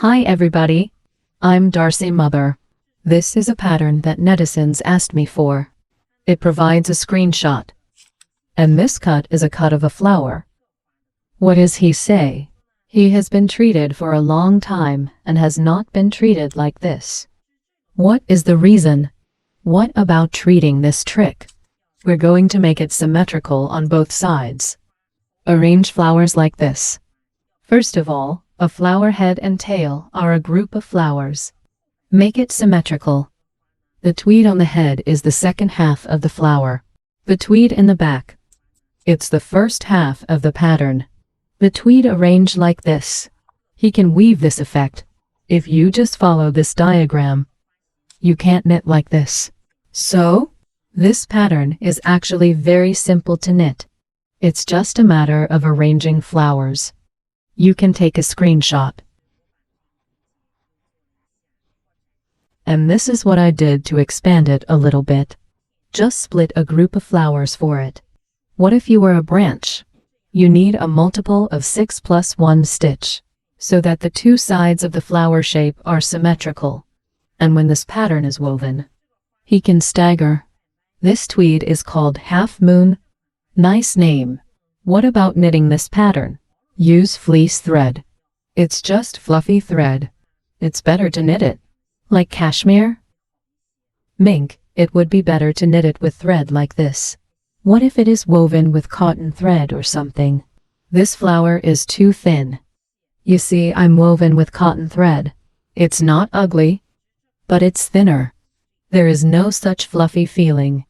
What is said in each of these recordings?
Hi everybody, I'm Darcy Mother. This is a pattern that netizens asked me for. It provides a screenshot. And this cut is a cut of a flower. What does he say? He has been treated for a long time and has not been treated like this. What is the reason? What about treating this trick? We're going to make it symmetrical on both sides. Arrange flowers like this. First of all, a flower head and tail are a group of flowers. Make it symmetrical. The tweed on the head is the second half of the flower. The tweed in the back. It's the first half of the pattern. The tweed arranged like this. He can weave this effect. If you just follow this diagram, you can't knit like this. So, this pattern is actually very simple to knit. It's just a matter of arranging flowers. You can take a screenshot. And this is what I did to expand it a little bit. Just split a group of flowers for it. What if you were a branch? You need a multiple of 6 plus 1 stitch, so that the two sides of the flower shape are symmetrical. And when this pattern is woven, he can stagger. This tweed is called Half Moon. Nice name. What about knitting this pattern? Use fleece thread. It's just fluffy thread. It's better to knit it like cashmere. Mink, it would be better to knit it with thread like this. What if it is woven with cotton thread or something? This flower is too thin. You see, I'm woven with cotton thread. It's not ugly, but it's thinner. There is no such fluffy feeling.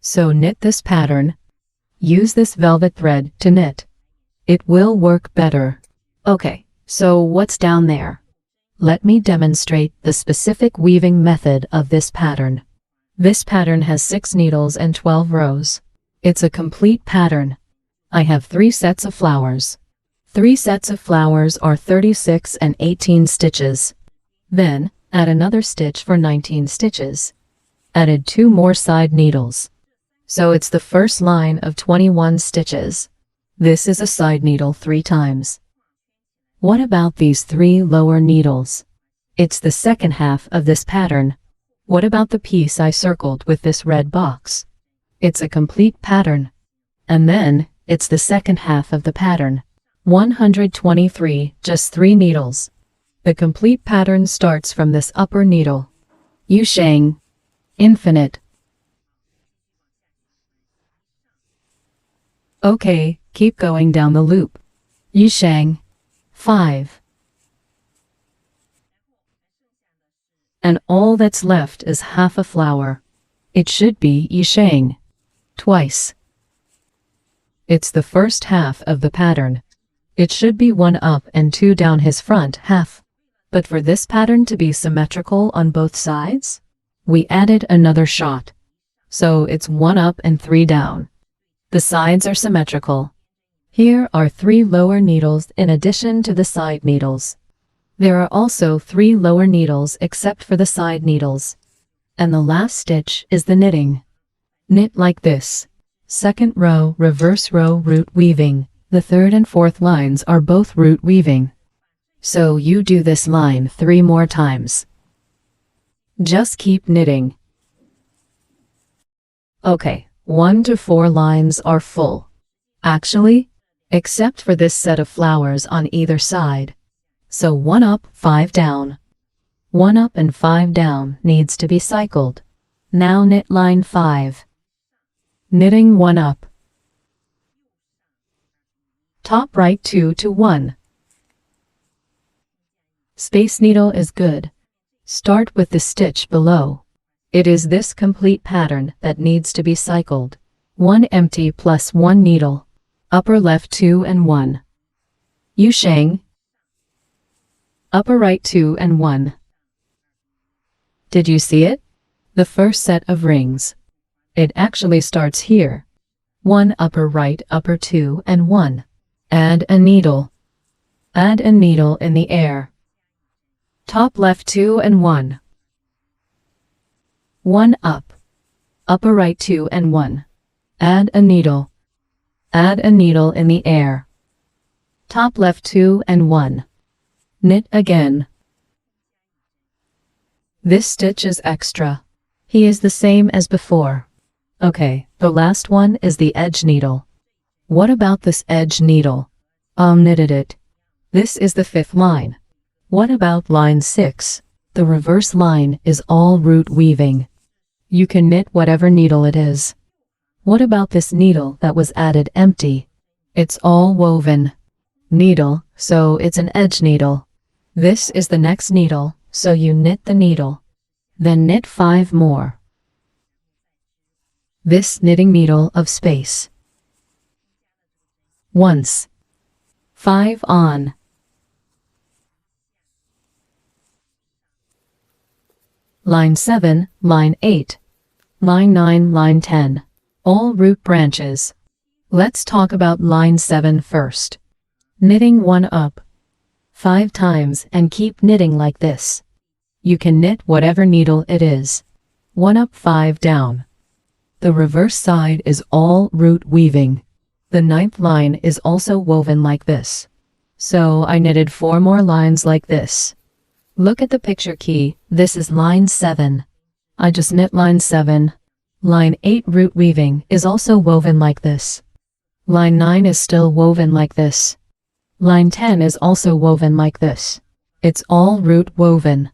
So knit this pattern. Use this velvet thread to knit. It will work better. Okay, so what's down there? Let me demonstrate the specific weaving method of this pattern. This pattern has 6 needles and 12 rows. It's a complete pattern. I have 3 sets of flowers. 3 sets of flowers are 36 and 18 stitches. Then, add another stitch for 19 stitches. Added 2 more side needles. So it's the first line of 21 stitches. This is a side needle 3 times. What about these 3 lower needles? It's the second half of this pattern. What about the piece I circled with this red box? It's a complete pattern. And then, it's the second half of the pattern. 123, just 3 needles. The complete pattern starts from this upper needle. Yusheng. Infinite. Okay, keep going down the loop. Yusheng. 5. And all that's left is half a flower. It should be Yusheng. Twice. It's the first half of the pattern. It should be 1 up and 2 down his front half. But for this pattern to be symmetrical on both sides, we added another shot. So it's 1 up and 3 down. The sides are symmetrical. Here are 3 lower needles in addition to the side needles. There are also 3 lower needles except for the side needles. And the last stitch is the knitting. Knit like this. Second row, reverse row, root weaving. The third and fourth lines are both root weaving. So you do this line 3 more times. Just keep knitting. Okay, 1 to 4 lines are full. Actually, except for this set of flowers on either side. So 1 up, 5 down. 1 up and 5 down needs to be cycled. Now knit line 5. Knitting 1 up. Top right 2 to 1. Space needle is good. Start with the stitch below. It is this complete pattern that needs to be cycled. 1 empty plus 1 needle. Upper left 2 and 1. Yusheng. Upper right 2 and 1. Did you see it? The first set of rings. It actually starts here. 1 upper right, upper 2 and 1. Add a needle. Add a needle in the air. Top left 2 and 1. 1 up. Upper right 2 and 1. Add a needle. Add a needle in the air. Top left 2 and 1. Knit again. This stitch is extra. He is the same as before. Okay, the last one is the edge needle. What about this edge needle? Knitted it. This is the 5th line. What about line 6? The reverse line is all root weaving. You can knit whatever needle it is. What about this needle that was added empty? It's all woven. Needle, so it's an edge needle. This is the next needle, so you knit the needle. Then knit 5 more. This knitting needle of space. Once. 5 on. Line 7, line 8, line 9, line 10. All root branches. Let's talk about line 7 first. Knitting 1 up 5 times and keep knitting like this. You can knit whatever needle it is. 1 up 5 down. The reverse side is all root weaving. The 9th line is also woven like this. So I knitted 4 more lines like this. Look at the picture key. This is line 7. I just knit line 7. Line 8 root weaving is also woven like this. Line 9 is still woven like this. Line 10 is also woven like this. It's all root woven.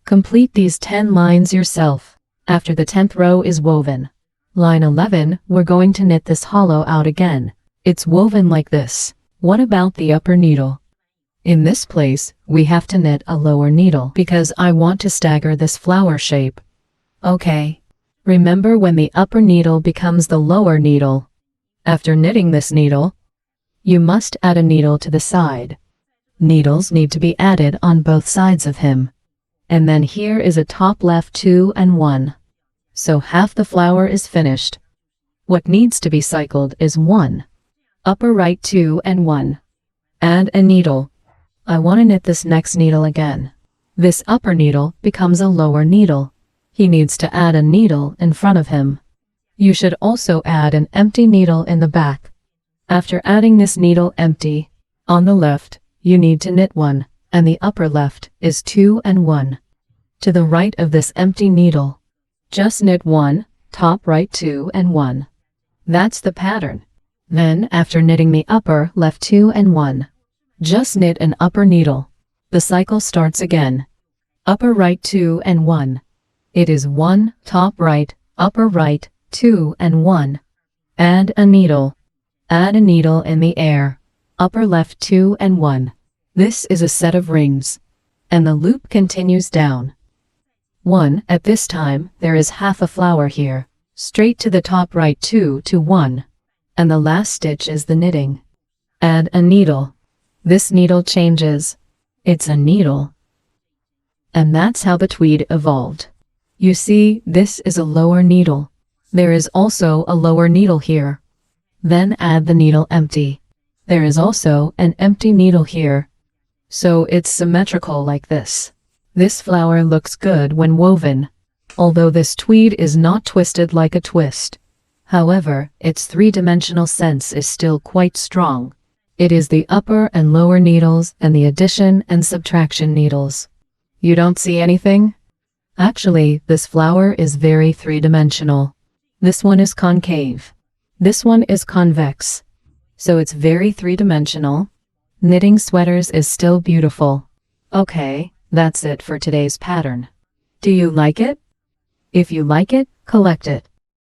Complete these 10 lines yourself. After the 10th row is woven. Line 11, we're going to knit this hollow out again. It's woven like this. What about the upper needle? In this place, we have to knit a lower needle because I want to stagger this flower shape. Okay. Remember when the upper needle becomes the lower needle. After knitting this needle, you must add a needle to the side. Needles need to be added on both sides of him. And then here is a top left 2 and 1. So half the flower is finished. What needs to be cycled is 1. Upper right 2 and 1. Add a needle. I want to knit this next needle again. This upper needle becomes a lower needle. He needs to add a needle in front of him. You should also add an empty needle in the back. After adding this needle empty, on the left, you need to knit 1, and the upper left is 2 and 1. To the right of this empty needle, just knit 1, top right 2 and 1. That's the pattern. Then, after knitting the upper left 2 and 1, just knit an upper needle. The cycle starts again. Upper right 2 and 1. It is 1, top right, upper right, 2 and 1. Add a needle. Add a needle in the air. Upper left 2 and 1. This is a set of rings. And the loop continues down. 1. At this time, there is half a flower here. Straight to the top right 2 to 1. And the last stitch is the knitting. Add a needle. This needle changes. It's a needle. And that's how the tweed evolved. You see, this is a lower needle. There is also a lower needle here. Then add the needle empty. There is also an empty needle here. So it's symmetrical like this. This flower looks good when woven, although this tweed is not twisted like a twist. However, its three-dimensional sense is still quite strong. It is the upper and lower needles and the addition and subtraction needles. You don't see anything? Actually, this flower is very three-dimensional. This one is concave. This one is convex. So it's very three-dimensional. Knitting sweaters is still beautiful. Okay, that's it for today's pattern. Do you like it? If you like it, collect it.